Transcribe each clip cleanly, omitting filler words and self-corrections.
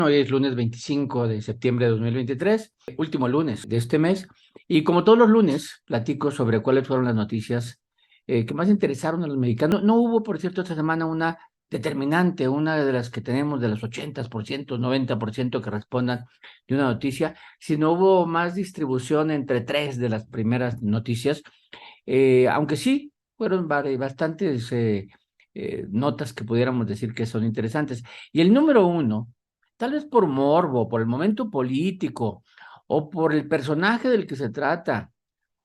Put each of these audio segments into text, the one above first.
Hoy es lunes 25 de septiembre de 2023, último lunes de este mes, y como todos los lunes, platico sobre cuáles fueron las noticias que más interesaron a los mexicanos. No hubo, por cierto, esta semana una determinante, una de las que tenemos de los 80%, 90% que respondan de una noticia, sino hubo más distribución entre tres de las primeras noticias, aunque sí fueron bastantes notas que pudiéramos decir que son interesantes. Y el número uno, tal vez por morbo, por el momento político, o por el personaje del que se trata,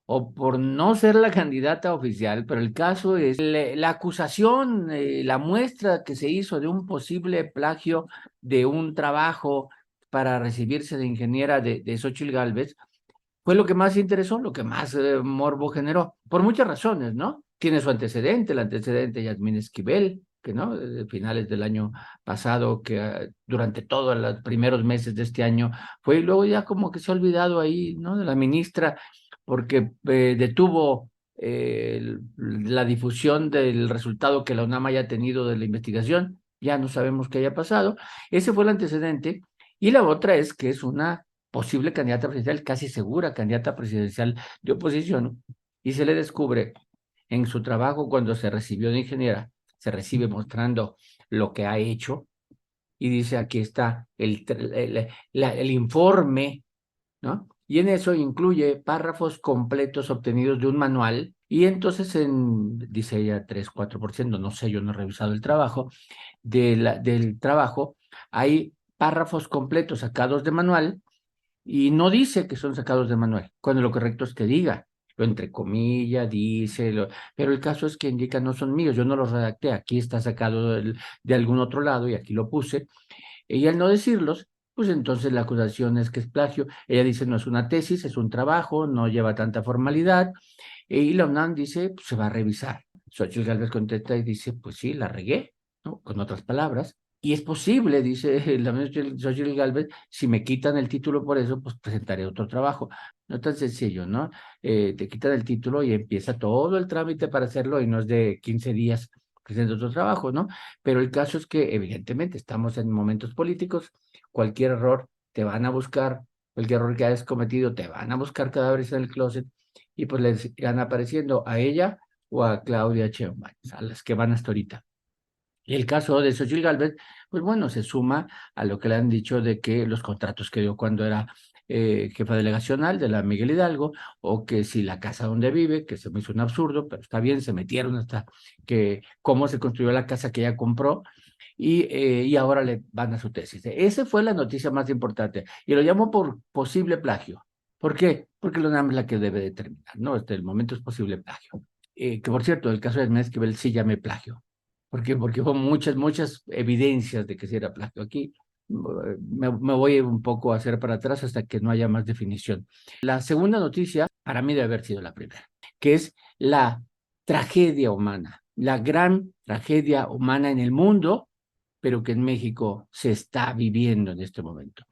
o por no ser la candidata oficial, pero el caso es la acusación, la muestra que se hizo de un posible plagio de un trabajo para recibirse de ingeniera de Xóchitl Gálvez, fue lo que más interesó, lo que más morbo generó, por muchas razones, ¿no? Tiene su antecedente, el antecedente de Yasmín Esquivel, que no, de finales del año pasado, que durante todos los primeros meses de este año fue, y luego ya como que se ha olvidado ahí, ¿no? De la ministra, porque detuvo la difusión del resultado que la UNAM haya tenido de la investigación, ya no sabemos qué haya pasado. Ese fue el antecedente, y la otra es que es una posible candidata presidencial, casi segura candidata presidencial de oposición, y se le descubre en su trabajo cuando se recibió de ingeniera, se recibe mostrando lo que ha hecho, y dice, aquí está el informe, ¿no? Y en eso incluye párrafos completos obtenidos de un manual, y entonces dice ella 3, 4%, no sé, yo no he revisado el trabajo, del trabajo, hay párrafos completos sacados de manual, y no dice que son sacados de manual, cuando lo correcto es que diga, lo entre comillas, dice, pero el caso es que indica no son míos, yo no los redacté, aquí está sacado de algún otro lado y aquí lo puse, y al no decirlos, pues entonces la acusación es que es plagio. Ella dice no es una tesis, es un trabajo, no lleva tanta formalidad, y la UNAM dice, pues se va a revisar. Xochitl Gálvez contesta y dice, pues sí, la regué, ¿no? Con otras palabras. Y es posible, dice la ministra Xochitl Gálvez, si me quitan el título por eso, pues presentaré otro trabajo. No tan sencillo, ¿no? Te quitan el título y empieza todo el trámite para hacerlo, y no es de 15 días presenta otro trabajo, ¿no? Pero el caso es que evidentemente estamos en momentos políticos, cualquier error te van a buscar, cualquier error que hayas cometido te van a buscar cadáveres en el closet, y pues les van apareciendo a ella o a Claudia Sheinbaum, a las que van hasta ahorita. Y el caso de Xochitl Gálvez, pues bueno, se suma a lo que le han dicho de que los contratos que dio cuando era jefa delegacional de la Miguel Hidalgo, o que si la casa donde vive, que se me hizo un absurdo, pero está bien, se metieron hasta que cómo se construyó la casa que ella compró, y ahora le van a su tesis. Esa fue la noticia más importante, y lo llamo por posible plagio. ¿Por qué? Porque la UNAM es la que debe determinar, ¿no? Hasta el momento es posible plagio. Que por cierto, el caso de Ernest Esquivel sí llame plagio. ¿Por qué? Porque hubo muchas evidencias de que sí era plagio. Aquí me voy un poco a hacer para atrás hasta que no haya más definición. La segunda noticia, para mí, debe haber sido la primera, que es la tragedia humana, la gran tragedia humana en el mundo, pero que en México se está viviendo en este momento.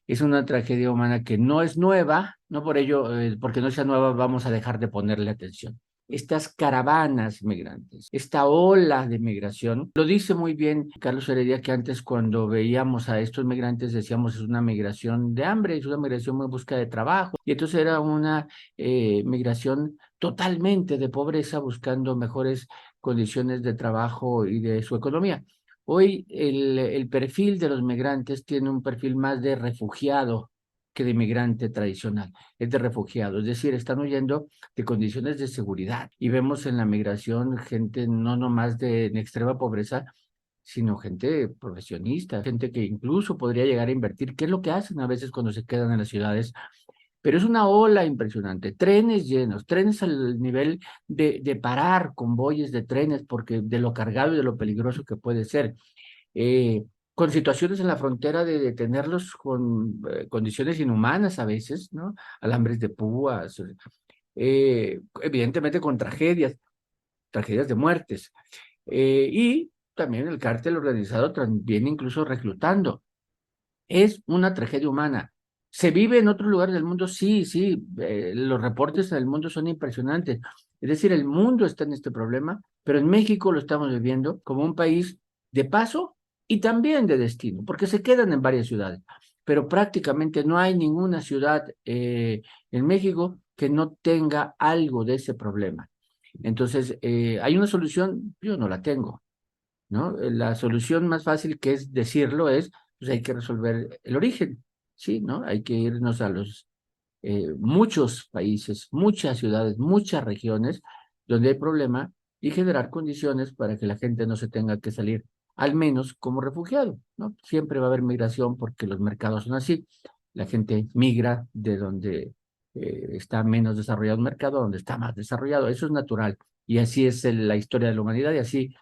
Es una tragedia humana que no es nueva, no por ello, porque no sea nueva, vamos a dejar de ponerle atención. Estas caravanas migrantes, esta ola de migración, lo dice muy bien Carlos Heredia, que antes cuando veíamos a estos migrantes decíamos es una migración de hambre, es una migración en busca de trabajo, y entonces era una migración totalmente de pobreza buscando mejores condiciones de trabajo y de su economía. Hoy el perfil de los migrantes tiene un perfil más de refugiado que de migrante tradicional, es de refugiado, es decir, están huyendo de condiciones de seguridad, y vemos en la migración gente no nomás de en extrema pobreza, sino gente profesionista, gente que incluso podría llegar a invertir, que es lo que hacen a veces cuando se quedan en las ciudades, pero es una ola impresionante, trenes llenos, trenes al nivel de parar convoyes de trenes porque de lo cargado y de lo peligroso que puede ser, con situaciones en la frontera de detenerlos con condiciones inhumanas a veces, ¿no? Alambres de púas, evidentemente con tragedias de muertes, y también el cártel organizado también incluso reclutando. Es una tragedia humana. ¿Se vive en otros lugares del mundo? Sí, sí, los reportes del mundo son impresionantes. Es decir, el mundo está en este problema, pero en México lo estamos viviendo como un país de paso y también de destino, porque se quedan en varias ciudades, pero prácticamente no hay ninguna ciudad en México que no tenga algo de ese problema. Entonces, ¿hay una solución? Yo no la tengo, ¿no? La solución más fácil que es decirlo es, pues hay que resolver el origen, ¿sí? ¿No? Hay que irnos a los muchos países, muchas ciudades, muchas regiones donde hay problema y generar condiciones para que la gente no se tenga que salir, al menos como refugiado, ¿no? Siempre va a haber migración porque los mercados son así. La gente migra de donde está menos desarrollado el mercado a donde está más desarrollado. Eso es natural. Y así es la historia de la humanidad y así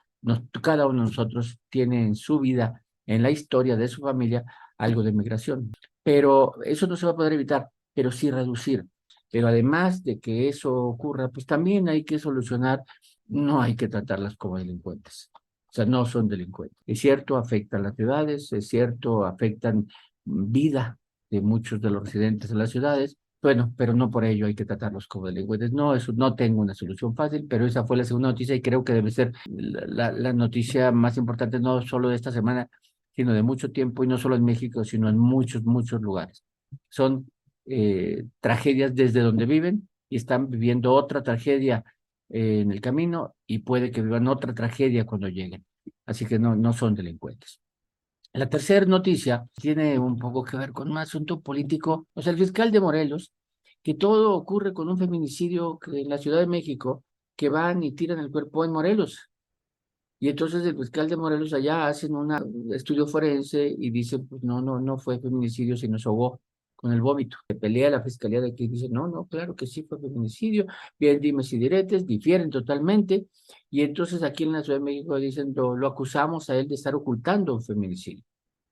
cada uno de nosotros tiene en su vida, en la historia de su familia, algo de migración. Pero eso no se va a poder evitar, pero sí reducir. Pero además de que eso ocurra, pues también hay que solucionar, no hay que tratarlas como delincuentes. O sea, no son delincuentes. Es cierto, afectan las ciudades, es cierto, afectan vida de muchos de los residentes de las ciudades, bueno, pero no por ello hay que tratarlos como delincuentes. No, eso no tengo una solución fácil, pero esa fue la segunda noticia y creo que debe ser la noticia más importante, no solo de esta semana, sino de mucho tiempo, y no solo en México, sino en muchos, muchos lugares. Son tragedias desde donde viven y están viviendo otra tragedia en el camino y puede que vivan otra tragedia cuando lleguen. Así que no, no son delincuentes. La tercera noticia tiene un poco que ver con un asunto político. O sea, el fiscal de Morelos, que todo ocurre con un feminicidio en la Ciudad de México, que van y tiran el cuerpo en Morelos. Y entonces el fiscal de Morelos allá hacen un estudio forense y dice, pues no, no, no fue feminicidio, sino se ahogó con el vómito. Se pelea la fiscalía de que dice, no, no, claro que sí fue feminicidio, bien dimes y diretes, difieren totalmente. Y entonces aquí en la Ciudad de México dicen, lo acusamos a él de estar ocultando un feminicidio,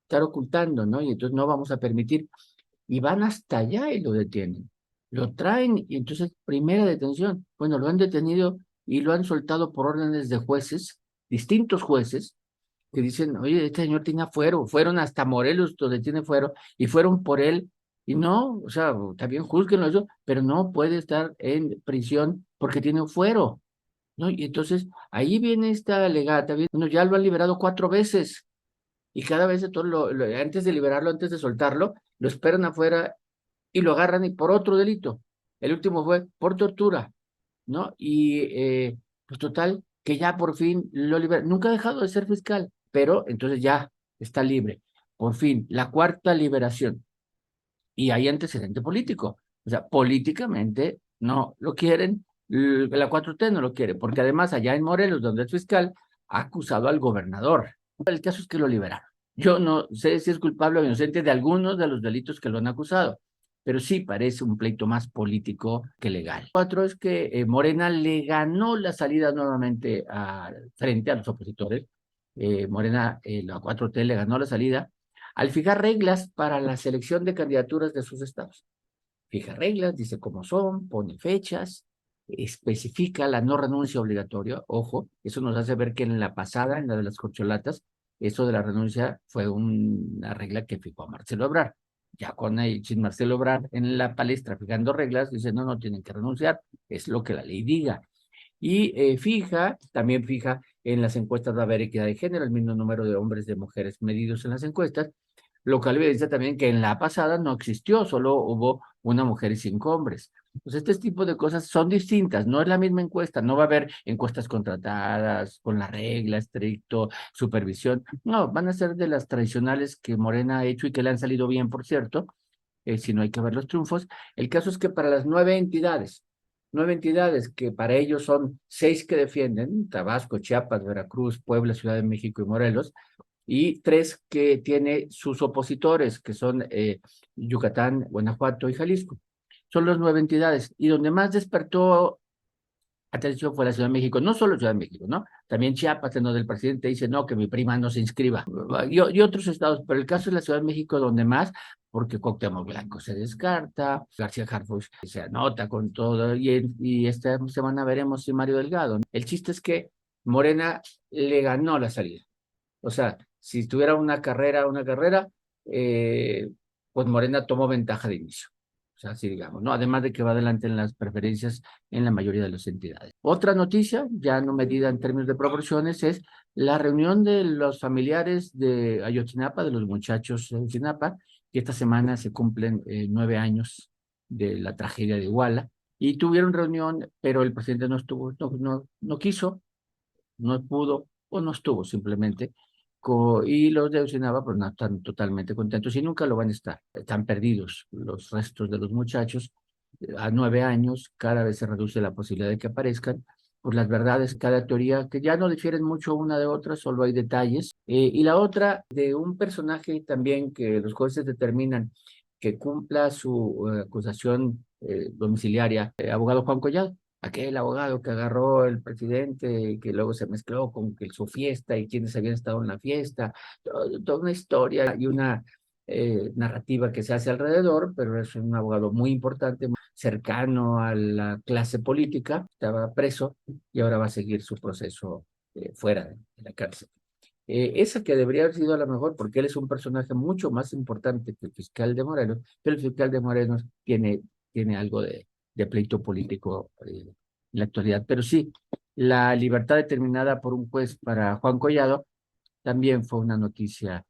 estar ocultando, ¿no? Y entonces no vamos a permitir. Y van hasta allá y lo detienen. Lo traen y entonces primera detención. Bueno, lo han detenido y lo han soltado por órdenes de jueces, distintos jueces, que dicen, oye, este señor tiene fuero, fueron hasta Morelos donde tiene fuero y fueron por él. Y no, o sea, también juzguenlo eso, pero no puede estar en prisión porque tiene un fuero, ¿no? Y entonces ahí viene esta legata, bueno, ya lo han liberado 4 veces y cada vez antes de liberarlo, antes de soltarlo, lo esperan afuera y lo agarran y por otro delito. El último fue por tortura, ¿no? Y pues total, que ya por fin lo liberan. Nunca ha dejado de ser fiscal, pero entonces ya está libre. Por fin, la cuarta liberación. Y hay antecedente político. O sea, políticamente no lo quieren, la 4T no lo quiere, porque además allá en Morelos, donde es fiscal, ha acusado al gobernador. El caso es que lo liberaron. Yo no sé si es culpable o inocente de algunos de los delitos que lo han acusado, pero sí parece un pleito más político que legal. Otro es que Morena le ganó la salida nuevamente frente a los opositores. Morena, la 4T le ganó la salida al fijar reglas para la selección de candidaturas de sus estados. Fija reglas, dice cómo son, pone fechas, especifica la no renuncia obligatoria. Ojo, eso nos hace ver que en la pasada, en la de las corcholatas, eso de la renuncia fue una regla que fijó Marcelo Ebrard. Ya sin Marcelo Ebrard en la palestra fijando reglas, dice no, no tienen que renunciar, es lo que la ley diga. Y también fija en las encuestas de haber equidad de género, el mismo número de hombres y de mujeres medidos en las encuestas, lo cual evidencia también que en la pasada no existió, solo hubo una mujer y 5 hombres. Pues este tipo de cosas son distintas, no es la misma encuesta, no va a haber encuestas contratadas, con la regla, estricto, supervisión, no, van a ser de las tradicionales que Morena ha hecho y que le han salido bien, por cierto, si no hay que ver los triunfos. El caso es que para las 9 entidades que para ellos son 6 que defienden, Tabasco, Chiapas, Veracruz, Puebla, Ciudad de México y Morelos, y 3 que tiene sus opositores, que son Yucatán, Guanajuato y Jalisco. Son las 9 entidades. Y donde más despertó atención fue la Ciudad de México, no solo Ciudad de México, ¿no? También Chiapas, en donde el presidente dice, no, que mi prima no se inscriba. Y otros estados, pero el caso es la Ciudad de México donde más, porque Cuauhtémoc Blanco se descarta, García Harfuch se anota con todo, y esta semana veremos si Mario Delgado. El chiste es que Morena le ganó la salida. O sea, si tuviera una carrera, pues Morena tomó ventaja de inicio. O sea, así digamos, ¿no? Además de que va adelante en las preferencias en la mayoría de las entidades. Otra noticia, ya no medida en términos de proporciones, es la reunión de los familiares de Ayotzinapa, de los muchachos de Ayotzinapa, que esta semana se cumplen 9 años de la tragedia de Iguala, y tuvieron reunión, pero el presidente no estuvo, no quiso, no pudo o no estuvo simplemente. Y los de Ayotzinapa pues no están totalmente contentos y nunca lo van a estar. Están perdidos los restos de los muchachos a 9 años, cada vez se reduce la posibilidad de que aparezcan. Por las verdades, cada teoría que ya no difieren mucho una de otra, solo hay detalles. Y la otra de un personaje también que los jueces determinan que cumpla su acusación domiciliaria, abogado Juan Collado, aquel abogado que agarró el presidente y que luego se mezcló con que su fiesta y quienes habían estado en la fiesta, toda una historia y una narrativa que se hace alrededor, pero es un abogado muy importante, muy cercano a la clase política, estaba preso y ahora va a seguir su proceso fuera de la cárcel. Esa que debería haber sido a lo mejor, porque él es un personaje mucho más importante que el fiscal de Morelos, pero el fiscal de Morelos tiene algo de pleito político en la actualidad. Pero sí, la libertad determinada por un juez para Juan Collado también fue una noticia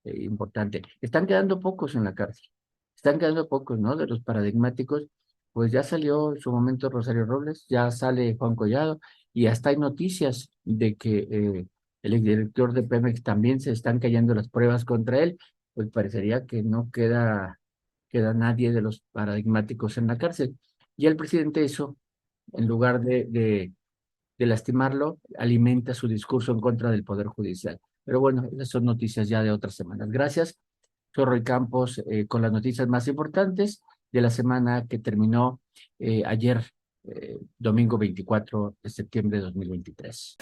importante. Están quedando pocos en la cárcel, están quedando pocos, ¿no? De los paradigmáticos, pues ya salió en su momento Rosario Robles, ya sale Juan Collado, y hasta hay noticias de que el exdirector de Pemex también se están cayendo las pruebas contra él, pues parecería que no queda nadie de los paradigmáticos en la cárcel. Y el presidente eso, en lugar de lastimarlo, alimenta su discurso en contra del Poder Judicial. Pero bueno, esas son noticias ya de otras semanas. Gracias. Soy Roy Campos con las noticias más importantes de la semana que terminó ayer, domingo 24 de septiembre de 2023.